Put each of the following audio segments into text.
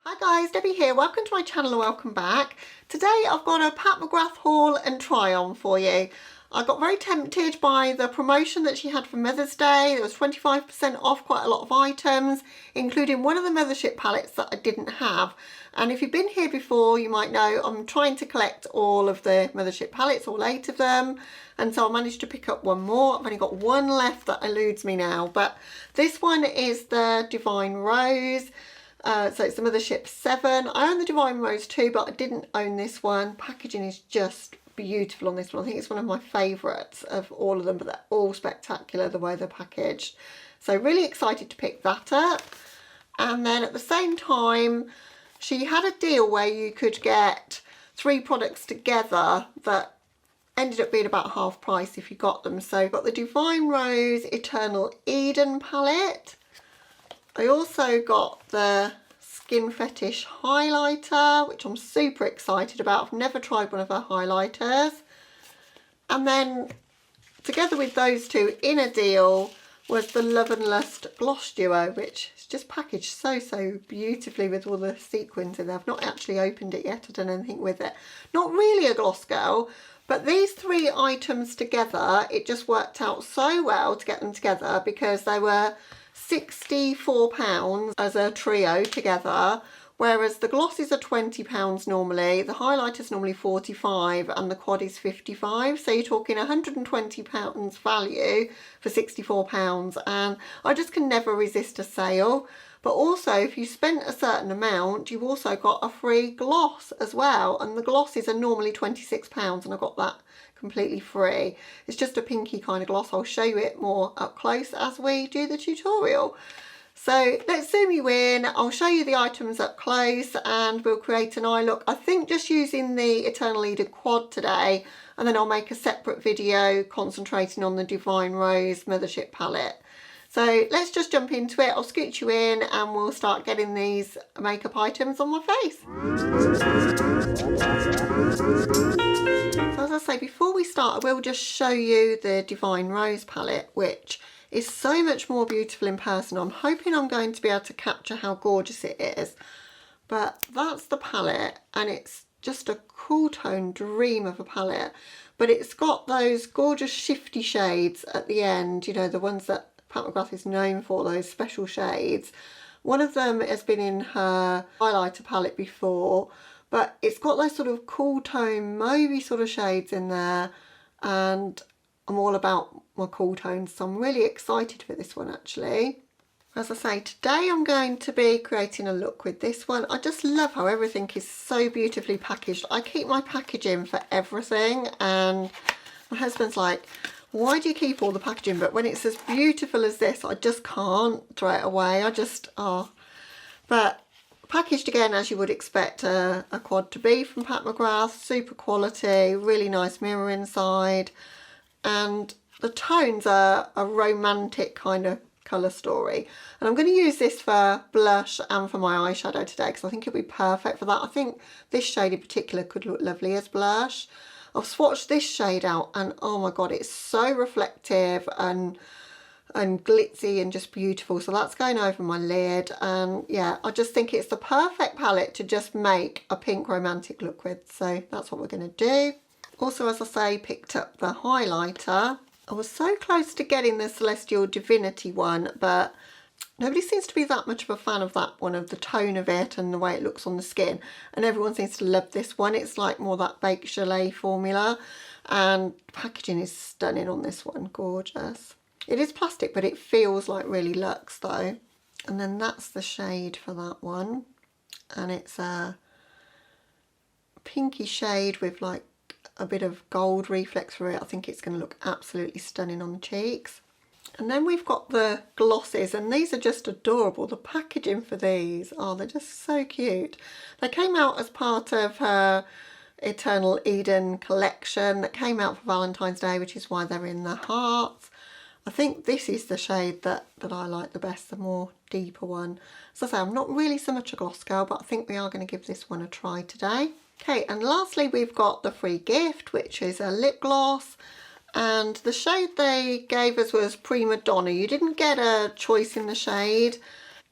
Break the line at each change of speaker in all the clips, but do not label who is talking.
Hi guys, Debbie here. Welcome to my channel and welcome back. Today I've got a PAT McGRATH haul and try on for you. I got very tempted by the promotion that she had for Mother's Day. There was 25% off quite a lot of items, including one of the Mothership palettes that I didn't have. And if you've been here before, you might know I'm trying to collect all of the Mothership palettes, all 8 of them. And so I managed to pick up one more. I've only got one left that eludes me now. But this one is the Divine Rose. So it's the Mothership 7. I own the Divine Rose too, but I didn't own this one. Packaging is just beautiful on this one. I think it's one of my favourites of all of them, but they're all spectacular the way they're packaged. So really excited to pick that up. And then at the same time, she had a deal where you could get 3 products together that ended up being about half price if you got them. So you've got the Divine Rose Eternal Eden palette. I also got the Skin Fetish Highlighter, which I'm super excited about. I've never tried one of her highlighters. And then together with those two in a deal was the Love and Lust Gloss Duo, which is just packaged so beautifully with all the sequins in there. I've not actually opened it yet. I've done anything with it. Not really a gloss girl, but these 3 items together, it just worked out so well to get them together because they were £64 as a trio together, whereas the glosses are £20 normally, the highlighter's normally £45 and the quad is £55, so you're talking £120 value for £64, and I just can never resist a sale. But also if you spent a certain amount, you've also got a free gloss as well, and the glosses are normally £26 and I got that completely free. It's just a pinky kind of gloss. I'll show you it more up close as we do the tutorial. So let's zoom you in. I'll show you the items up close and we'll create an eye look. I think just using the Eternal Eden quad today, and then I'll make a separate video concentrating on the Divine Rose Mothership palette. So let's just jump into it. I'll scoot you in and we'll start getting these makeup items on my face. So as I say, before we start, I will just show you the Divine Rose palette, which is so much more beautiful in person. I'm hoping I'm going to be able to capture how gorgeous it is. But that's the palette, and it's just a cool tone dream of a palette. But it's got those gorgeous shifty shades at the end, you know, the ones that PAT McGRATH is known for, those special shades. One of them has been in her highlighter palette before, but it's got those sort of cool tone mauvey sort of shades in there, and I'm all about my cool tones, so I'm really excited for this one actually. As I say, today I'm going to be creating a look with this one. I just love how everything is so beautifully packaged. I keep my packaging for everything, and my husband's like, why do you keep all the packaging? But when it's as beautiful as this, I just can't throw it away. I just, But packaged again as you would expect a quad to be from PAT McGRATH. Super quality, really nice mirror inside. And the tones are a romantic kind of colour story. And I'm going to use this for blush and for my eyeshadow today because I think it'll be perfect for that. I think this shade in particular could look lovely as blush. I've swatched this shade out and oh my god, it's so reflective and glitzy and just beautiful. So that's going over my lid, and yeah, I just think it's the perfect palette to just make a pink romantic look with. So that's what we're going to do. Also, as I say, picked up the highlighter. I was so close to getting the Celestial Divinity one, but nobody seems to be that much of a fan of that one, of the tone of it and the way it looks on the skin. And everyone seems to love this one. It's like more that baked gelée formula. And the packaging is stunning on this one. Gorgeous. It is plastic, but it feels like really luxe though. And then that's the shade for that one. And it's a pinky shade with like a bit of gold reflex through it. I think it's going to look absolutely stunning on the cheeks. And then we've got the glosses, and these are just adorable. The packaging for these, oh, they're just so cute. They came out as part of her Eternal Eden collection that came out for Valentine's Day, which is why they're in the hearts. I think this is the shade that I like the best, the more deeper one. As I say, I'm not really so much a gloss girl, but I think we are going to give this one a try today. Okay, and lastly we've got the free gift, which is a lip gloss. And the shade they gave us was Prima Donna. You didn't get a choice in the shade.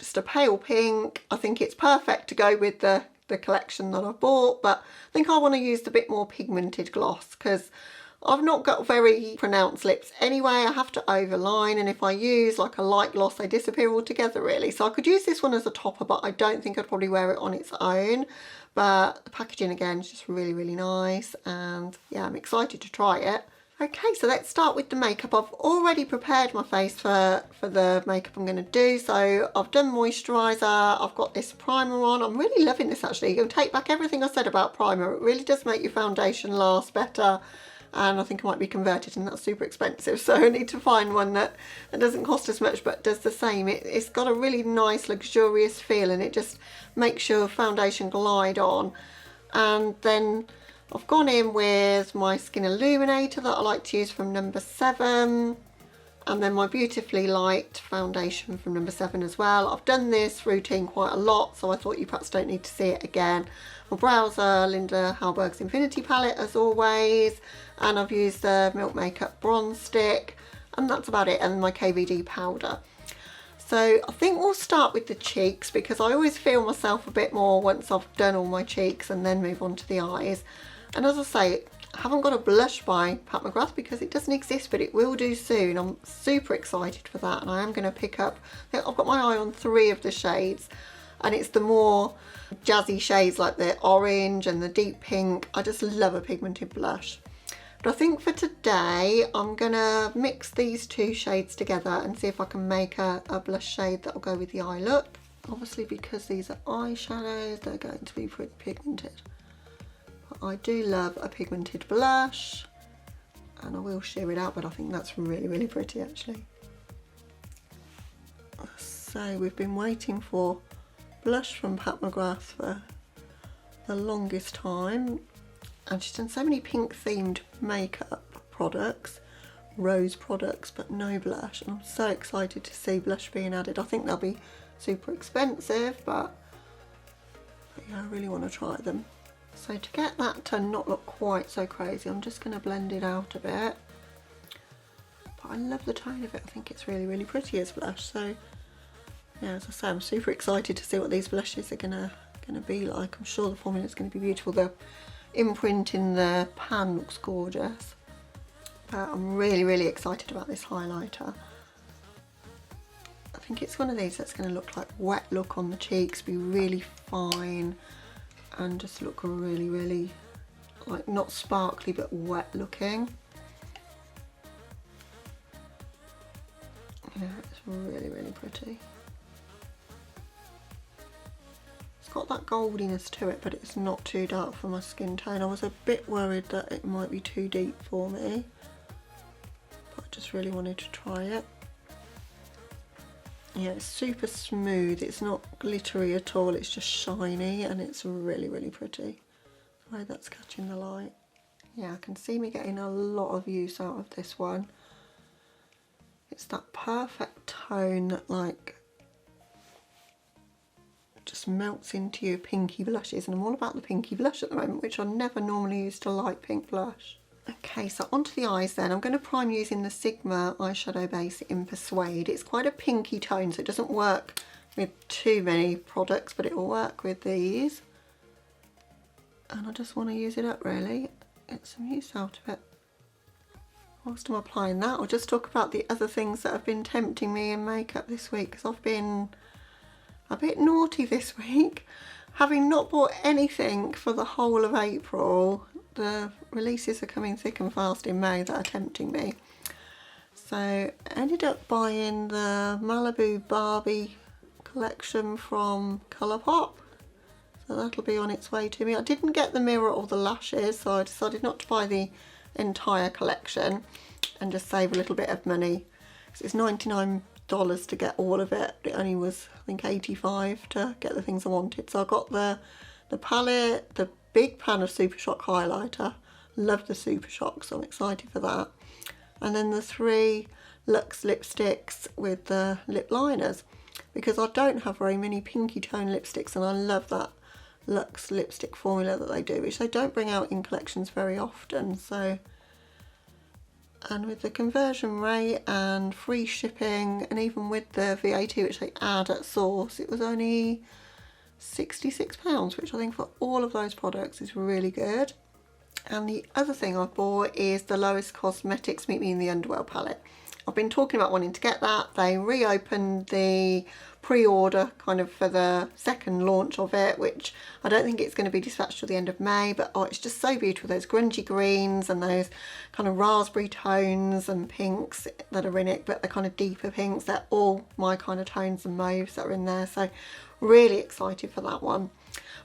just a pale pink. I think it's perfect to go with the collection that I've bought, but I think I want to use the bit more pigmented gloss because I've not got very pronounced lips anyway. I have to overline, and if I use like a light gloss they disappear altogether really. So I could use this one as a topper, but I don't think I'd probably wear it on its own. But the packaging again is just really, really nice, and yeah, I'm excited to try it. Okay, so let's start with the makeup. I've already prepared my face for the makeup I'm going to do. So I've done moisturiser, I've got this primer on. I'm really loving this actually. You can take back everything I said about primer. It really does make your foundation last better. And I think I might be converted, and that's super expensive. So I need to find one that doesn't cost as much but does the same. It's got a really nice luxurious feel, and it just makes your foundation glide on. And then I've gone in with my Skin Illuminator that I like to use from No7, and then my Beautifully Light foundation from No7 as well. I've done this routine quite a lot, so I thought you perhaps don't need to see it again. My brows are Linda Hallberg's Infinity palette as always, and I've used the Milk Makeup bronze stick, and that's about it, and my KVD powder. So I think we'll start with the cheeks because I always feel myself a bit more once I've done all my cheeks and then move on to the eyes. And as I say, I haven't got a blush by Pat McGrath because it doesn't exist, but it will do soon. I'm super excited for that, and I am going to pick up, I've got my eye on 3 of the shades, and it's the more jazzy shades like the orange and the deep pink. I just love a pigmented blush. But I think for today I'm going to mix these 2 shades together and see if I can make a blush shade that will go with the eye look. Obviously because these are eyeshadows, they're going to be pretty pigmented. I do love a pigmented blush, and I will sheer it out, but I think that's really, really pretty actually. So we've been waiting for blush from Pat McGrath for the longest time, and she's done so many pink themed makeup products, rose products, but no blush, and I'm so excited to see blush being added. I think they'll be super expensive, but yeah, I really want to try them. So to get that to not look quite so crazy, I'm just going to blend it out a bit. But I love the tone of it. I think it's really, really pretty as blush. So yeah, as I say, I'm super excited to see what these blushes are gonna be like. I'm sure the formula is going to be beautiful. The imprint in the pan looks gorgeous. But I'm really, really excited about this highlighter. I think it's one of these that's going to look like wet look on the cheeks, be really fine, and just look really, really like not sparkly but wet looking. Yeah, it's really, really pretty. It's got that goldiness to it, but it's not too dark for my skin tone. I was a bit worried that it might be too deep for me, but I just really wanted to try it. Yeah, it's super smooth, it's not glittery at all, it's just shiny, and it's really, really pretty the way that's catching the light. Yeah, I can see me getting a lot of use out of this one. It's that perfect tone that like just melts into your pinky blushes, and I'm all about the pinky blush at the moment, which I never normally use to light pink blush. Okay, so onto the eyes then. I'm going to prime using the Sigma eyeshadow base in Persuade. It's quite a pinky tone, so it doesn't work with too many products, but it will work with these. And I just want to use it up really, get some use out of it. Whilst I'm applying that, I'll just talk about the other things that have been tempting me in makeup this week, because I've been a bit naughty this week. Having not bought anything for the whole of April, the releases are coming thick and fast in May that are tempting me. So I ended up buying the Malibu Barbie collection from Colourpop. So that'll be on its way to me. I didn't get the mirror or the lashes, so I decided not to buy the entire collection and just save a little bit of money. So it's $99 to get all of it. It only was, I think, $85 to get the things I wanted. So I got the palette, the big pan of Super Shock highlighter. Love the Super Shock, so I'm excited for that. And then the 3 Luxe lipsticks with the lip liners, because I don't have very many pinky tone lipsticks, and I love that Luxe lipstick formula that they do, which they don't bring out in collections very often. So And with the conversion rate and free shipping, and even with the VAT which they add at source, it was only £66, which I think for all of those products is really good. And the other thing I bought is the Lowest Cosmetics Meet Me in the Underwear palette. I've been talking about wanting to get that. They reopened the pre-order kind of for the second launch of it, which I don't think it's going to be dispatched till the end of May, but oh, it's just so beautiful. Those grungy greens and those kind of raspberry tones and pinks that are in it, but the kind of deeper pinks, they're all my kind of tones and mauves that are in there. So really excited for that one.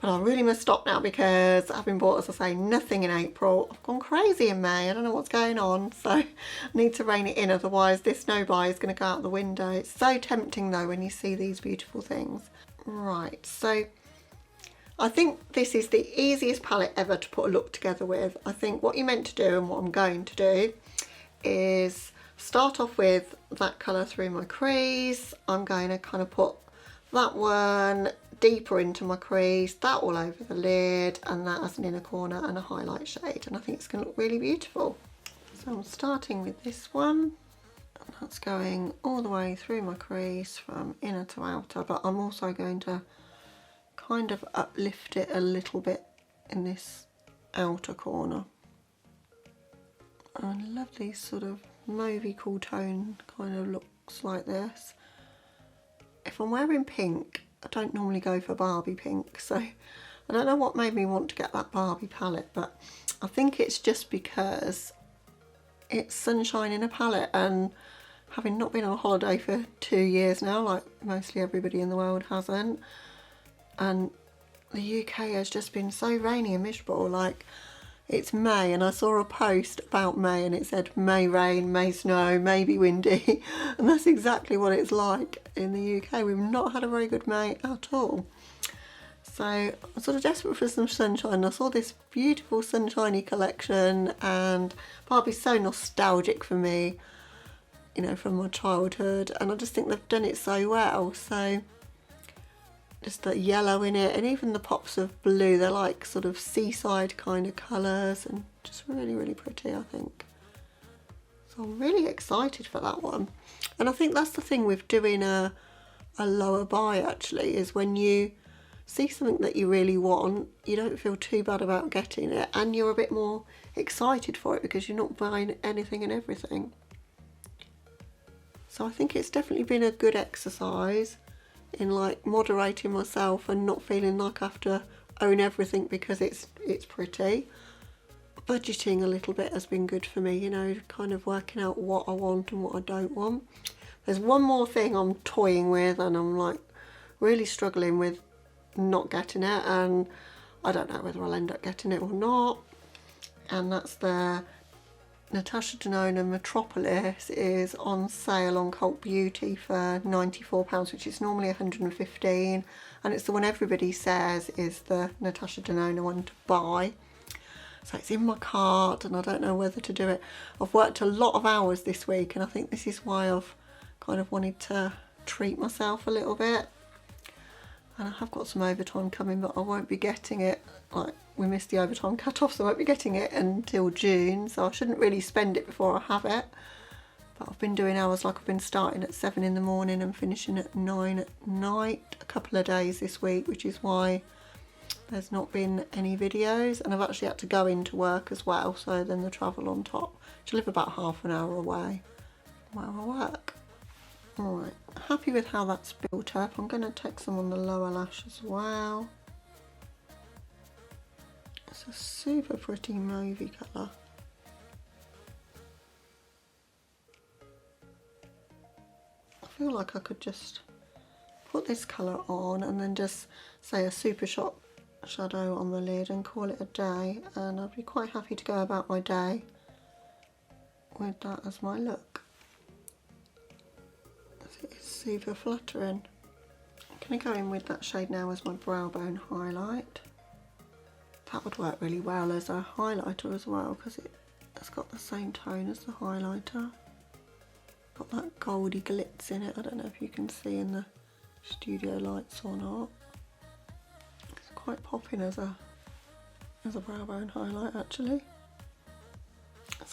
But I really must stop now because having bought, as I say, nothing in April, I've gone crazy in May. I don't know what's going on, so I need to rein it in, otherwise this no buy is going to go out the window. It's so tempting though when you see these beautiful things. Right, so I think this is the easiest palette ever to put a look together with. I think what you're meant to do and what I'm going to do is start off with that colour through my crease. I'm going to kind of put that one deeper into my crease, that all over the lid, and that as an inner corner and a highlight shade, and I think it's going to look really beautiful. So I'm starting with this one, and that's going all the way through my crease from inner to outer, but I'm also going to kind of uplift it a little bit in this outer corner. And I love these sort of mauvey cool tone kind of looks like this. If I'm wearing pink, I don't normally go for Barbie pink, so I don't know what made me want to get that Barbie palette, but I think it's just because it's sunshine in a palette, and having not been on holiday for 2 years now, like mostly everybody in the world hasn't, and the UK has just been so rainy and miserable. Like, it's May and I saw a post about May and it said May rain, May snow, maybe windy, and that's exactly what it's like in the UK. We've not had a very good May at all. So I'm sort of desperate for some sunshine. I saw this beautiful sunshiny collection, and Barbie's so nostalgic for me, you know, from my childhood, and I just think they've done it so well. So just the yellow in it, and even the pops of blue, they're like sort of seaside kind of colours, and just really, really pretty, I think. So I'm really excited for that one. And I think that's the thing with doing a lower buy, actually, is when you see something that you really want, you don't feel too bad about getting it, and you're a bit more excited for it because you're not buying anything and everything. So I think it's definitely been a good exercise in like moderating myself and not feeling like I have to own everything because it's pretty. Budgeting a little bit has been good for me, you know, kind of working out what I want and what I don't want. There's one more thing I'm toying with, and I'm like really struggling with not getting it, and I don't know whether I'll end up getting it or not, and that's the Natasha Denona Metropolis is on sale on Cult Beauty for £94, which is normally £115, and it's the one everybody says is the Natasha Denona one to buy. So it's in my cart and I don't know whether to do it. I've worked a lot of hours this week, and I think this is why I've kind of wanted to treat myself a little bit. And I have got some overtime coming, but I won't be getting it. Like, we missed the overtime cut-off, so I won't be getting it until June, so I shouldn't really spend it before I have it. But I've been doing hours, like I've been starting at 7 in the morning and finishing at 9 at night a couple of days this week, which is why there's not been any videos, and I've actually had to go into work as well, so then the travel on top. I live about half an hour away from where I work. Alright, happy with how that's built up. I'm going to take some on the lower lash as well. It's a super pretty mauvey colour. I feel like I could just put this colour on and then just say a super shot shadow on the lid and call it a day, and I'd be quite happy to go about my day with that as my look. It's super flattering. I'm going to go in with that shade now as my brow bone highlight. That would work really well as a highlighter as well, because it's got the same tone as the highlighter. Got that goldy glitz in it. I don't know if you can see in the studio lights or not. It's quite popping as a brow bone highlight, actually.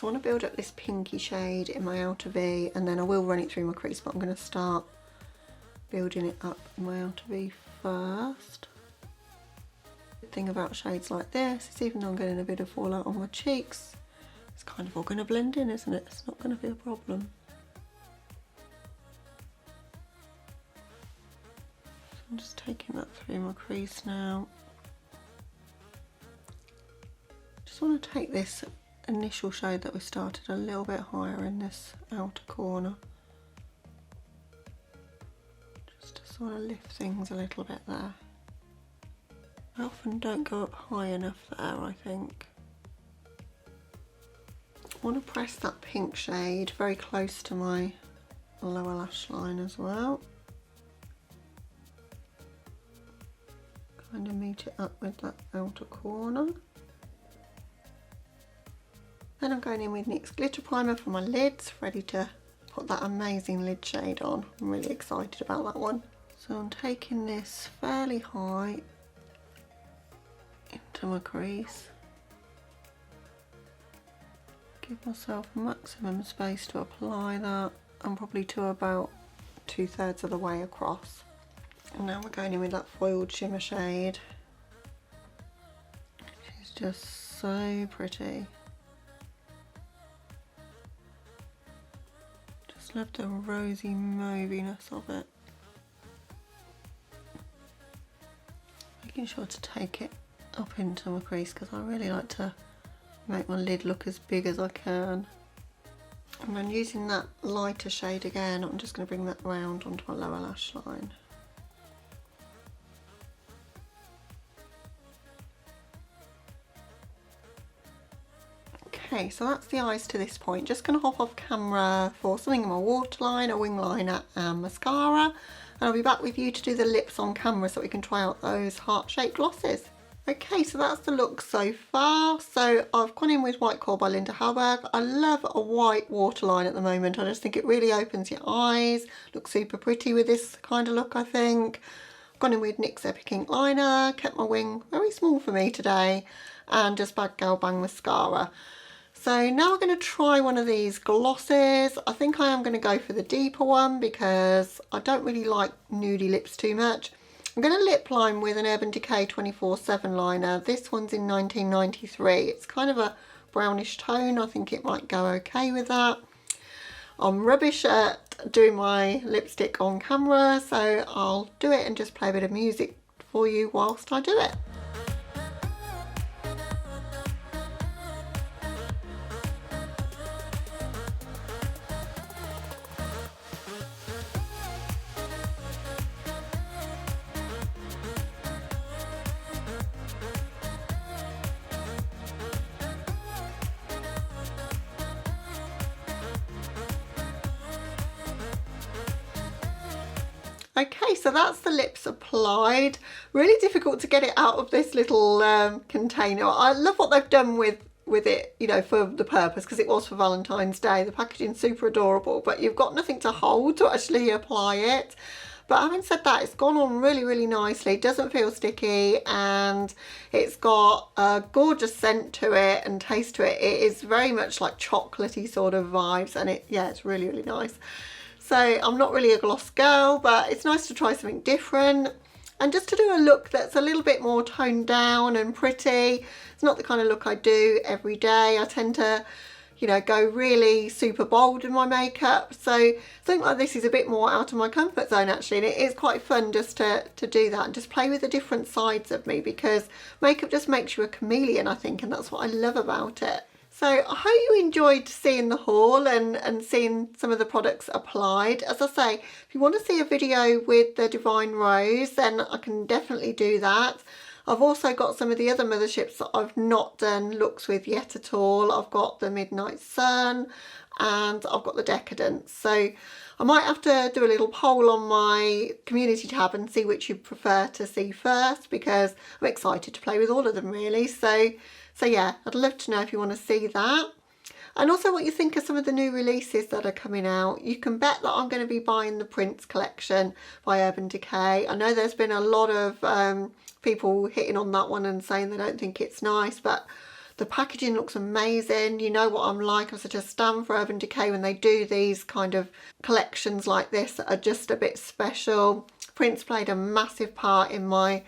So I want to build up this pinky shade in my outer V, and then I will run it through my crease, but I'm going to start building it up in my outer V first. The thing about shades like this is even though I'm getting a bit of fallout on my cheeks, it's kind of all going to blend in, isn't it? It's not going to be a problem. So I'm just taking that through my crease now. Just want to take this initial shade that we started a little bit higher in this outer corner, just to sort of lift things a little bit there. I often don't go up high enough there, I think. I want to press that pink shade very close to my lower lash line as well. Kind of meet it up with that outer corner. Then I'm going in with NYX Glitter Primer for my lids, ready to put that amazing lid shade on. I'm really excited about that one. So I'm taking this fairly high into my crease. Give myself maximum space to apply that. I'm probably to about 2/3 of the way across. And now we're going in with that foiled shimmer shade. She's just so pretty. Just love the rosy mauviness of it. Making sure to take it up into my crease because I really like to make my lid look as big as I can. And then using that lighter shade again, I'm just going to bring that round onto my lower lash line. Okay, so that's the eyes to this point. Just going to hop off camera for something in my waterline, a wing liner and mascara. And I'll be back with you to do the lips on camera so we can try out those heart-shaped glosses. Okay, so that's the look so far. So I've gone in with White Coral by Linda Hallberg. I love a white waterline at the moment. I just think it really opens your eyes. Looks super pretty with this kind of look, I think. I've gone in with NYX Epic Ink Liner, kept my wing very small for me today, and just Bad Gal Bang Mascara. So now we're going to try one of these glosses. I think I am going to go for the deeper one because I don't really like nudie lips too much. I'm going to lip line with an Urban Decay 24/7 liner. This one's in 1993. It's kind of a brownish tone. I think it might go okay with that. I'm rubbish at doing my lipstick on camera, so I'll do it and just play a bit of music for you whilst I do it. Okay, so that's the lips applied. Really difficult to get it out of this little container. I love what they've done with it, you know, for the purpose, because it was for Valentine's Day. The packaging's super adorable, but you've got nothing to hold to actually apply it. But having said that, it's gone on really, really nicely. It doesn't feel sticky, and it's got a gorgeous scent to it and taste to it. It is very much like chocolatey sort of vibes, and it's really, really nice. So I'm not really a gloss girl, but it's nice to try something different and just to do a look that's a little bit more toned down and pretty. It's not the kind of look I do every day. I tend to, you know, go really super bold in my makeup. So something like this is a bit more out of my comfort zone actually, and it is quite fun just to do that and just play with the different sides of me, because makeup just makes you a chameleon, I think, and that's what I love about it. So I hope you enjoyed seeing the haul and seeing some of the products applied. As I say, if you want to see a video with the Divine Rose, then I can definitely do that. I've also got some of the other motherships that I've not done looks with yet at all. I've got the Midnight Sun and I've got the Decadence. So I might have to do a little poll on my community tab and see which you prefer to see first, because I'm excited to play with all of them really. So yeah, I'd love to know if you want to see that. And also what you think of some of the new releases that are coming out. You can bet that I'm going to be buying the Prince collection by Urban Decay. I know there's been a lot of people hitting on that one and saying they don't think it's nice, but The packaging looks amazing. You know what I'm like. I'm such a stan for Urban Decay when they do these kind of collections like this that are just a bit special. Prints played a massive part in my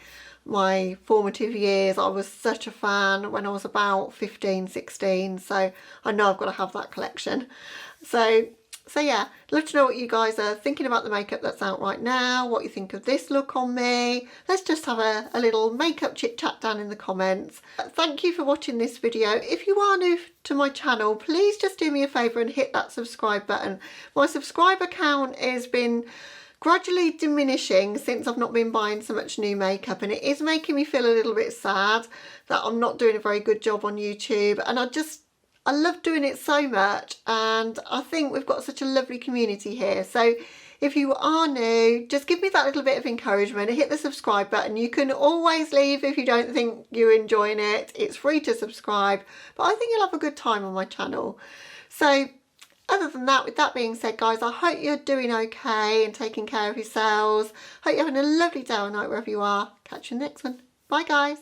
formative years. I was such a fan when I was about 15, 16. So I know I've got to have that collection. So yeah, love to know what you guys are thinking about the makeup that's out right now, what you think of this look on me. Let's just have a little makeup chit chat down in the comments. Thank you for watching this video. If you are new to my channel, please just do me a favour and hit that subscribe button. My subscriber count has been gradually diminishing since I've not been buying so much new makeup, and it is making me feel a little bit sad that I'm not doing a very good job on YouTube. And I love doing it so much, and I think we've got such a lovely community here. So if you are new, just give me that little bit of encouragement and hit the subscribe button. You can always leave if you don't think you're enjoying it. It's free to subscribe, but I think you'll have a good time on my channel. So other than that, with that being said, guys, I hope you're doing okay and taking care of yourselves. Hope you're having a lovely day or night wherever you are. Catch you in the next one. Bye, guys.